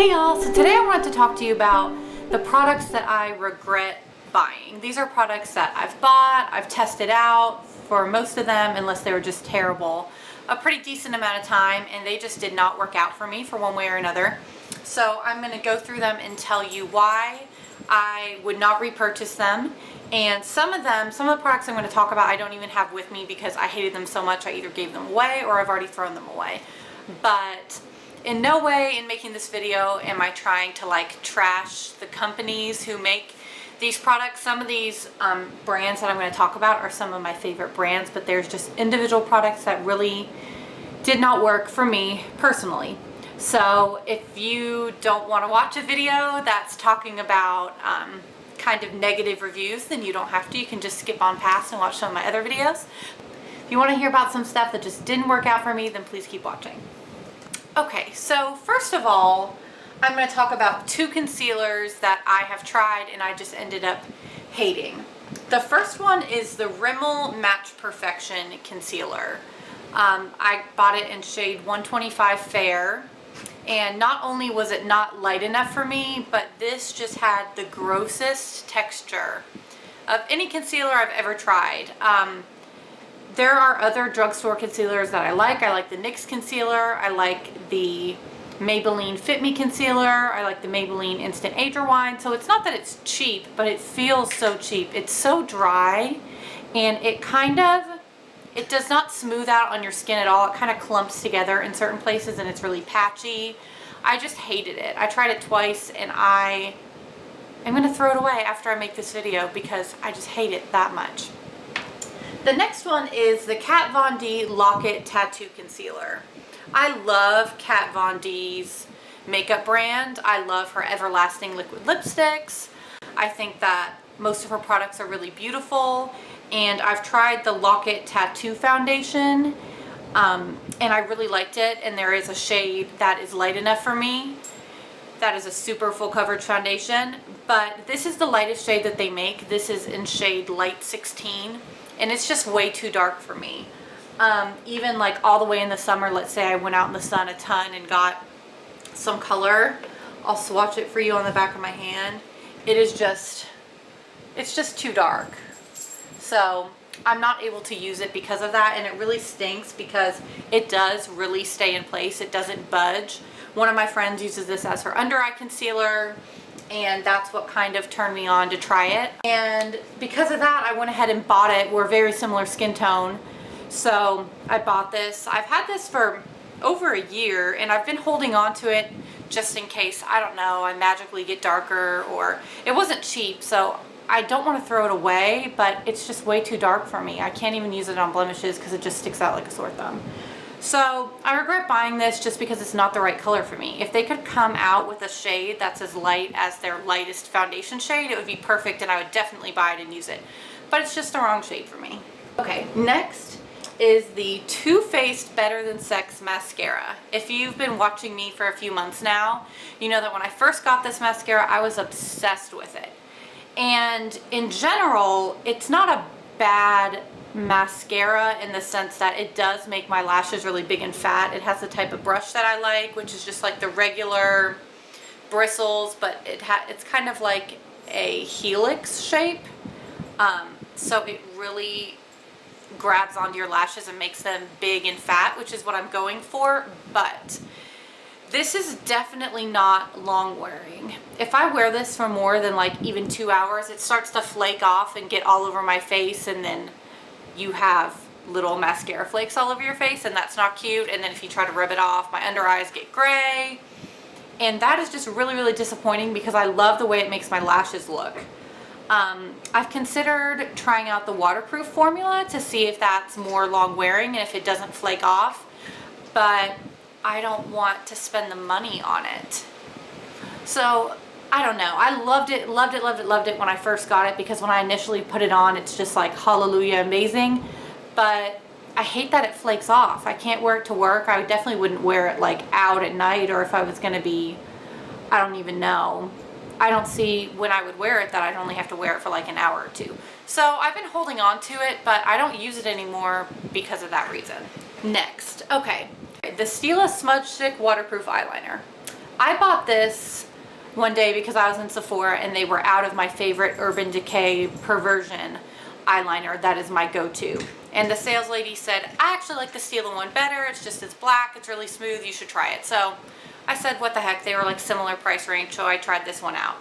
Hey y'all, so today I wanted to talk to you about the products that I regret buying. These are products that I've bought, I've tested out for most of them, unless they were just terrible, a pretty decent amount of time, and they just did not work out for me for one way or another. So I'm going to go through them and tell you why I would not repurchase them. And some of the products I'm going to talk about I don't even have with me because I hated them so much I either gave them away or I've already thrown them away. But in no way in making this video am I trying to like trash the companies who make these products. Some of these brands that I'm going to talk about are some of my favorite brands, but there's just individual products that really did not work for me personally. So if you don't want to watch a video that's talking about kind of negative reviews, then you don't have to. You can just skip on past and watch some of my other videos. If you want to hear about some stuff that just didn't work out for me, then please keep watching. Okay, so first of all, I'm going to talk about two concealers that I have tried and I just ended up hating. The first one is the Rimmel Match Perfection Concealer. I bought it in shade 125 Fair, and not only was it not light enough for me, but this just had the grossest texture of any concealer I've ever tried. There are other drugstore concealers that I like. I like the NYX concealer. I like the Maybelline Fit Me concealer. I like the Maybelline Instant Age Rewind. So it's not that it's cheap, but it feels so cheap. It's so dry, and it does not smooth out on your skin at all. It kind of clumps together in certain places and it's really patchy. I just hated it. I tried it twice and I'm going to throw it away after I make this video because I just hate it that much. The next one is the Kat Von D Lock-It Tattoo Concealer. I love Kat Von D's makeup brand. I love her Everlasting liquid lipsticks. I think that most of her products are really beautiful, and I've tried the Lock-It Tattoo Foundation and I really liked it, and there is a shade that is light enough for me. That is a super full coverage foundation, but this is the lightest shade that they make. This is in shade Light 16. And it's just way too dark for me. Even like all the way in the summer, let's say I went out in the sun a ton and got some color. I'll swatch it for you on the back of my hand. It's just too dark. So I'm not able to use it because of that, and it really stinks because it does really stay in place. It doesn't budge. One of my friends uses this as her under eye concealer, and that's what kind of turned me on to try it. And because of that, I went ahead and bought it. We're very similar skin tone, so I bought this. I've had this for over a year, and I've been holding on to it just in case, I don't know, I magically get darker, or it wasn't cheap, so I don't want to throw it away, but it's just way too dark for me. I can't even use it on blemishes because it just sticks out like a sore thumb. So I regret buying this just because it's not the right color for me. If they could come out with a shade that's as light as their lightest foundation shade, it would be perfect and I would definitely buy it and use it. But it's just the wrong shade for me. Okay, next is the Too Faced Better Than Sex Mascara. If you've been watching me for a few months now, you know that when I first got this mascara, I was obsessed with it. And in general, it's not a bad mascara in the sense that it does make my lashes really big and fat. It has the type of brush that I like, which is just like the regular bristles, but it's kind of like a helix shape. So it really grabs onto your lashes and makes them big and fat, which is what I'm going for. But this is definitely not long wearing. If I wear this for more than like even 2 hours, it starts to flake off and get all over my face, and then you have little mascara flakes all over your face, and that's not cute. And then if you try to rub it off, my under eyes get gray, and that is just really, really disappointing because I love the way it makes my lashes look. I've considered trying out the waterproof formula to see if that's more long wearing and if it doesn't flake off, but I don't want to spend the money on it. So I don't know. I loved it when I first got it, because when I initially put it on, it's just like hallelujah amazing. But I hate that it flakes off. I can't wear it to work. I definitely wouldn't wear it like out at night, or if I was going to be, I don't even know. I don't see when I would wear it that I'd only have to wear it for like an hour or two. So I've been holding on to it, but I don't use it anymore because of that reason. Next, okay, the Stila Smudge Stick Waterproof Eyeliner. I bought this one day because I was in Sephora and they were out of my favorite Urban Decay Perversion eyeliner. That is my go-to. And the sales lady said, I actually like the Stila one better. It's black, it's really smooth, you should try it. So I said, what the heck, they were like similar price range, so I tried this one out.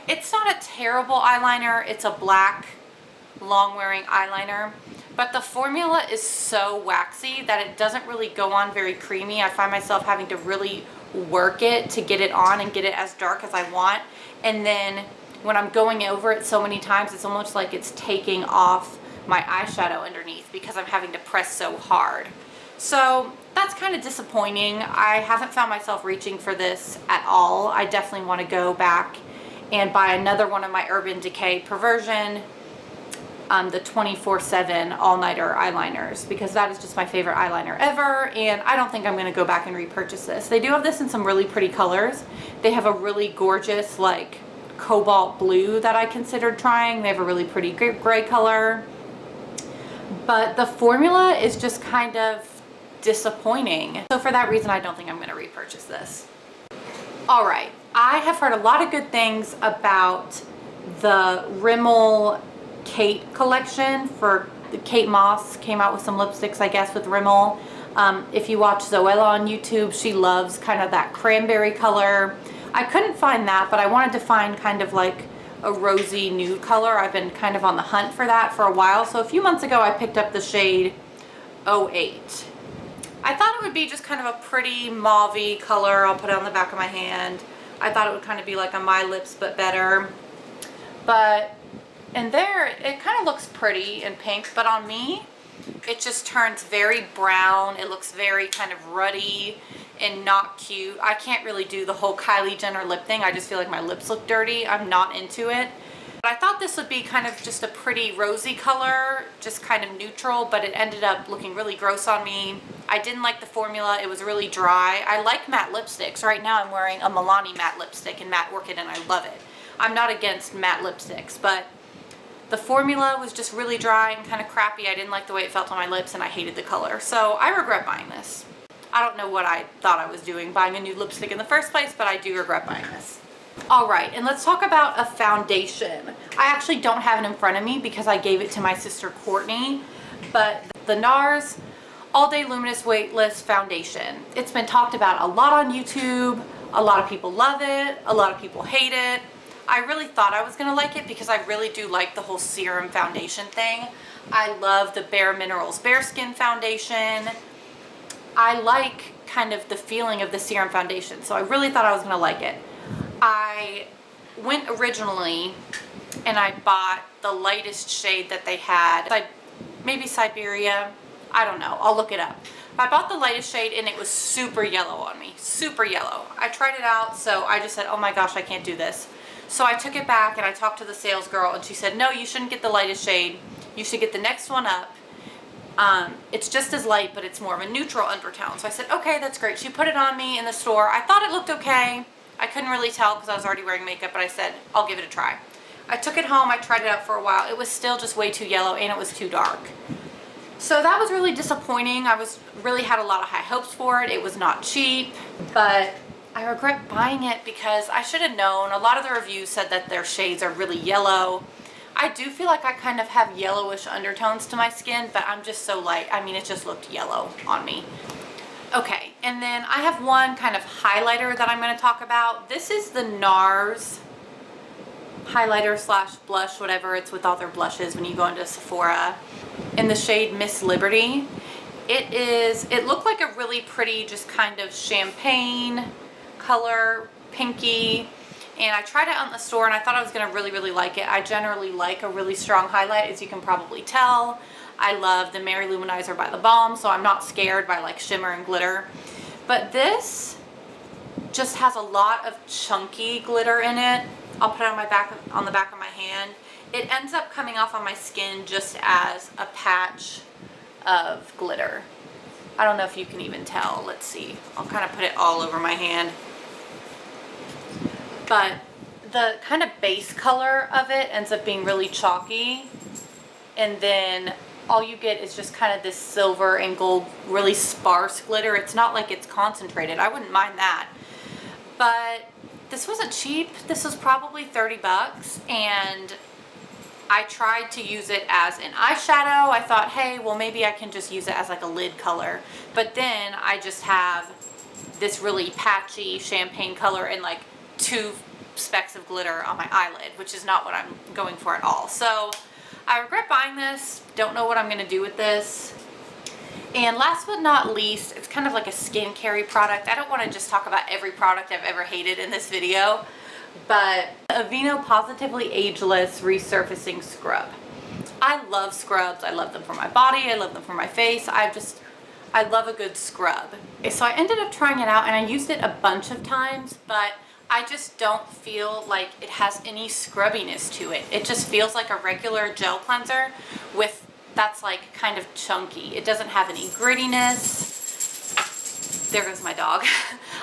It's not a terrible eyeliner. It's a black, long-wearing eyeliner. But the formula is so waxy that it doesn't really go on very creamy. I find myself having to really work it to get it on and get it as dark as I want. And then when I'm going over it so many times, it's almost like it's taking off my eyeshadow underneath because I'm having to press so hard. So that's kind of disappointing. I haven't found myself reaching for this at all. I definitely want to go back and buy another one of my Urban Decay Perversion, the 24/7 all-nighter eyeliners, because that is just my favorite eyeliner ever, and I don't think I'm going to go back and repurchase this. They do have this in some really pretty colors. They have a really gorgeous like cobalt blue that I considered trying. They have a really pretty gray color, but the formula is just kind of disappointing. So for that reason, I don't think I'm going to repurchase this. All right, I have heard a lot of good things about the Rimmel Kate collection. For Kate Moss came out with some lipsticks, I guess, with Rimmel. If you watch Zoella on YouTube, she loves kind of that cranberry color. I couldn't find that, but I wanted to find kind of like a rosy nude color. I've been kind of on the hunt for that for a while. So a few months ago, I picked up the shade 08. I thought it would be just kind of a pretty mauve-y color. I'll put it on the back of my hand. I thought it would kind of be like a My Lips but better. But in there, it kind of looks pretty and pink, but on me, it just turns very brown. It looks very kind of ruddy and not cute. I can't really do the whole Kylie Jenner lip thing. I just feel like my lips look dirty. I'm not into it. But I thought this would be kind of just a pretty rosy color, just kind of neutral, but it ended up looking really gross on me. I didn't like the formula. It was really dry. I like matte lipsticks. Right now I'm wearing a Milani matte lipstick in Matte Orchid and I love it. I'm not against matte lipsticks, but the formula was just really dry and kind of crappy. I didn't like the way it felt on my lips and I hated the color. So I regret buying this. I don't know what I thought I was doing buying a new lipstick in the first place, but I do regret buying this. All right, and let's talk about a foundation. I actually don't have it in front of me because I gave it to my sister Courtney, but the NARS All Day Luminous Weightless Foundation. It's been talked about a lot on YouTube. A lot of people love it. A lot of people hate it. I really thought I was gonna like it because I really do like the whole serum foundation thing. I love the Bare Minerals Bare Skin Foundation. I like kind of the feeling of the serum foundation, so I really thought I was gonna like it. I went originally and I bought the lightest shade that they had. Maybe Siberia, I don't know, I'll look it up. I bought the lightest shade and it was super yellow on me, super yellow. I tried it out, so I just said, oh my gosh, I can't do this. So I took it back and I talked to the sales girl and she said, no, you shouldn't get the lightest shade. You should get the next one up. It's just as light, but it's more of a neutral undertone. So I said, okay, that's great. She put it on me in the store. I thought it looked okay. I couldn't really tell because I was already wearing makeup, but I said, I'll give it a try. I took it home. I tried it out for a while. It was still just way too yellow and it was too dark. So that was really disappointing. I really had a lot of high hopes for it. It was not cheap, but I regret buying it because I should have known. A lot of the reviews said that their shades are really yellow. I do feel like I kind of have yellowish undertones to my skin, but I'm just so light. I mean, it just looked yellow on me. Okay, and then I have one kind of highlighter that I'm going to talk about. This is the NARS highlighter slash blush, whatever. It's with all their blushes when you go into Sephora, in the shade Miss Liberty. It looked like a really pretty, just kind of champagne color, pinky. And I tried it out in the store and I thought I was going to really, really like it. I generally like a really strong highlight, as you can probably tell. I love the Mary Luminizer by The Balm, so I'm not scared by like shimmer and glitter. But this just has a lot of chunky glitter in it. I'll put it on the back of my hand. It ends up coming off on my skin just as a patch of glitter. I don't know if you can even tell. Let's see. I'll kind of put it all over my hand. But the kind of base color of it ends up being really chalky. And then all you get is just kind of this silver and gold, really sparse glitter. It's not like it's concentrated. I wouldn't mind that. But this wasn't cheap. This was probably 30 bucks, and I tried to use it as an eyeshadow. I thought, hey, well, maybe I can just use it as like a lid color. But then I just have this really patchy champagne color and like 2 specks of glitter on my eyelid, which is not what I'm going for at all. So I regret buying this. Don't know what I'm gonna do with this. And last but not least, it's kind of like a skincare product. I don't want to just talk about every product I've ever hated in this video, but Aveeno Positively Ageless Resurfacing Scrub. I love scrubs. I love them for my body. I love them for my face. I love a good scrub. So I ended up trying it out and I used it a bunch of times, but I just don't feel like it has any scrubbiness to it. It just feels like a regular gel cleanser that's like kind of chunky. It doesn't have any grittiness. There goes my dog.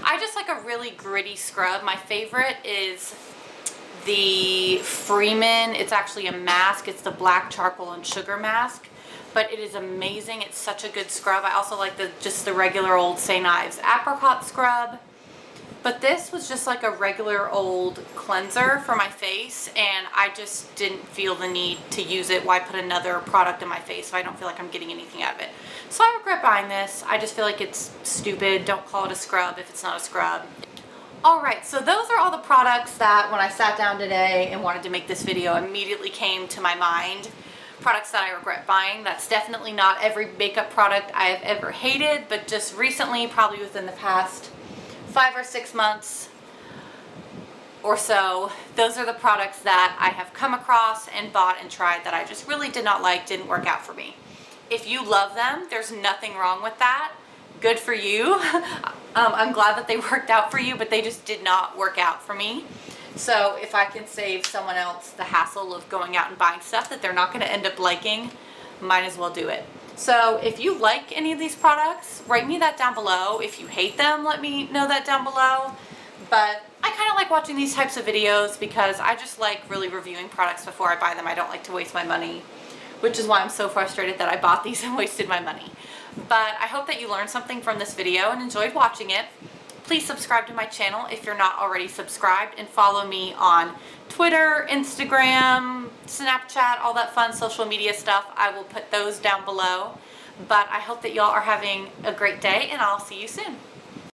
I just like a really gritty scrub. My favorite is the Freeman. It's actually a mask. It's the black charcoal and sugar mask, but it is amazing. It's such a good scrub. I also like just the regular old St. Ives apricot scrub. But this was just like a regular old cleanser for my face, and I just didn't feel the need to use it. Why put another product in my face if I don't feel like I'm getting anything out of it? So I regret buying this. I just feel like it's stupid. Don't call it a scrub if it's not a scrub. Alright, so those are all the products that when I sat down today and wanted to make this video immediately came to my mind. Products that I regret buying. That's definitely not every makeup product I have ever hated, but just recently, probably within the past 5 or 6 months or so, those are the products that I have come across and bought and tried that I just really did not like, didn't work out for me. If you love them, there's nothing wrong with that. Good for you. I'm glad that they worked out for you, but they just did not work out for me. So if I can save someone else the hassle of going out and buying stuff that they're not going to end up liking, might as well do it. So if you like any of these products, write me that down below. If you hate them, let me know that down below. But I kind of like watching these types of videos because I just like really reviewing products before I buy them. I don't like to waste my money, which is why I'm so frustrated that I bought these and wasted my money. But I hope that you learned something from this video and enjoyed watching it. Please subscribe to my channel if you're not already subscribed, and follow me on Twitter, Instagram, Snapchat, all that fun social media stuff. I will put those down below. But I hope that y'all are having a great day, and I'll see you soon.